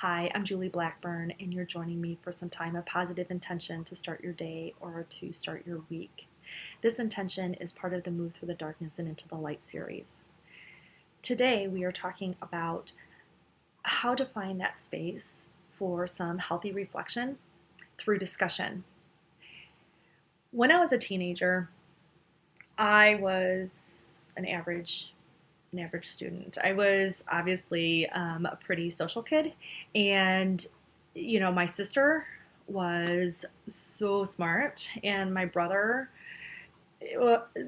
Hi, I'm Julie Blackburn, and you're joining me for some time of positive intention to start your day or to start your week. This intention is part of the Move Through the Darkness and Into the Light series. Today, we are talking about how to find that space for some healthy reflection through discussion. When I was a teenager, I was an average student. I was obviously a pretty social kid, and my sister was so smart, and my brother,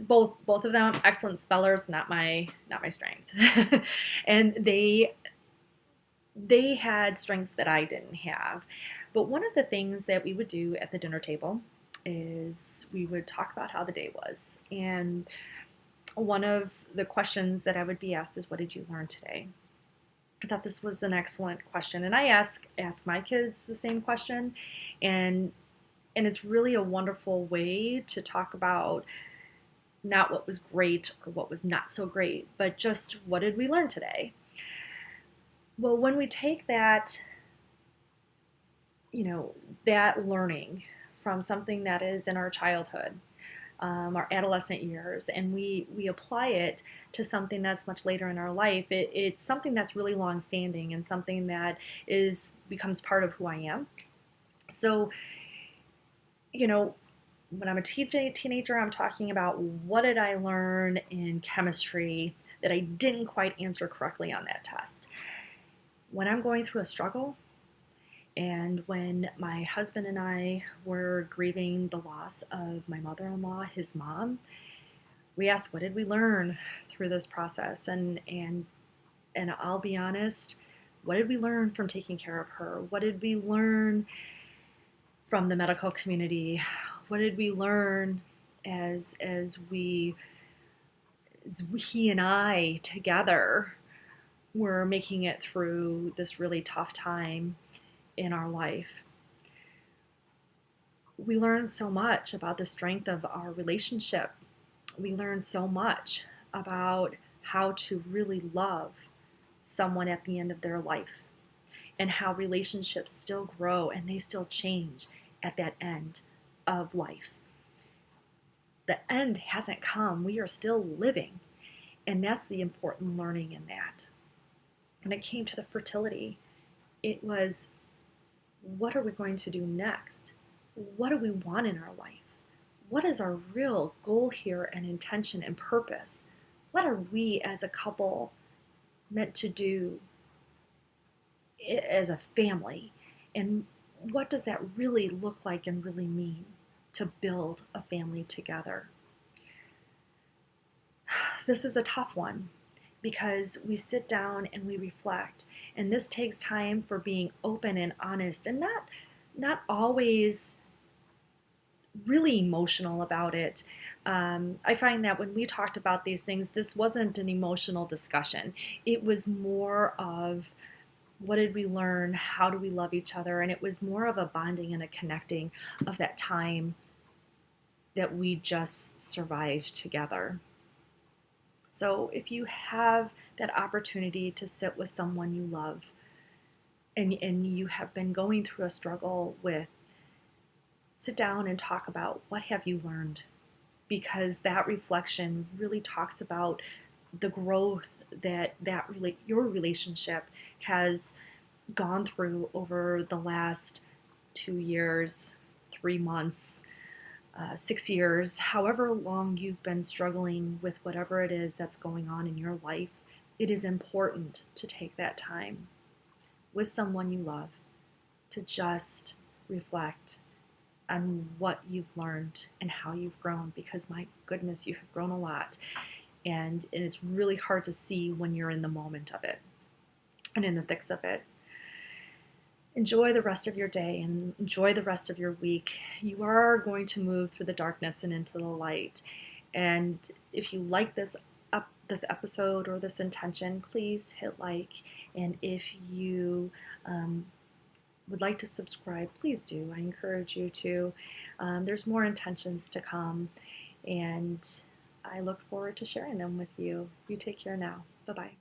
both of them excellent spellers, not my strength, and they had strengths that I didn't have. But one of the things that we would do at the dinner table is we would talk about how the day was, and one of the questions that I would be asked is, what did you learn today? I thought this was an excellent question, and I ask my kids the same question, and it's really a wonderful way to talk about not what was great or what was not so great, but just what did we learn today? Well, when we take that, that learning from something that is in our childhood, our adolescent years, and we apply it to something that's much later in our life, it's something that's really long-standing and something that becomes part of who I am. So, when I'm a teenager, I'm talking about what did I learn in chemistry that I didn't quite answer correctly on that test. When I'm going through a struggle, and when my husband and I were grieving the loss of my mother-in-law, his mom, we asked, what did we learn through this process? And I'll be honest, what did we learn from taking care of her? What did we learn from the medical community? What did we learn as he and I together were making it through this really tough time in our life? We learned so much about the strength of our relationship. We learned so much about how to really love someone at the end of their life, and how relationships still grow and they still change at that end of life. The end hasn't come. We are still living, and that's the important learning in that. When it came to the fertility, it was, what are we going to do next? What do we want in our life? What is our real goal here and intention and purpose? What are we as a couple meant to do as a family? And what does that really look like and really mean to build a family together? This is a tough one, because we sit down and we reflect, and this takes time for being open and honest, and not always really emotional about it. I find that when we talked about these things, this wasn't an emotional discussion. It was more of, what did we learn? How do we love each other? And it was more of a bonding and a connecting of that time that we just survived together. So if you have that opportunity to sit with someone you love, and you have been going through a struggle with, sit down and talk about, what have you learned? Because that reflection really talks about the growth that your relationship has gone through over the last 2 years, 3 months, 6 years, however long you've been struggling with whatever it is that's going on in your life. It is important to take that time with someone you love to just reflect on what you've learned and how you've grown, because my goodness, you have grown a lot, and it's really hard to see when you're in the moment of it and in the thick of it. Enjoy the rest of your day and enjoy the rest of your week. You are going to move through the darkness and into the light. And if you like this episode or this intention, please hit like. And if you would like to subscribe, please do. I encourage you to. There's more intentions to come, and I look forward to sharing them with you. You take care now. Bye-bye.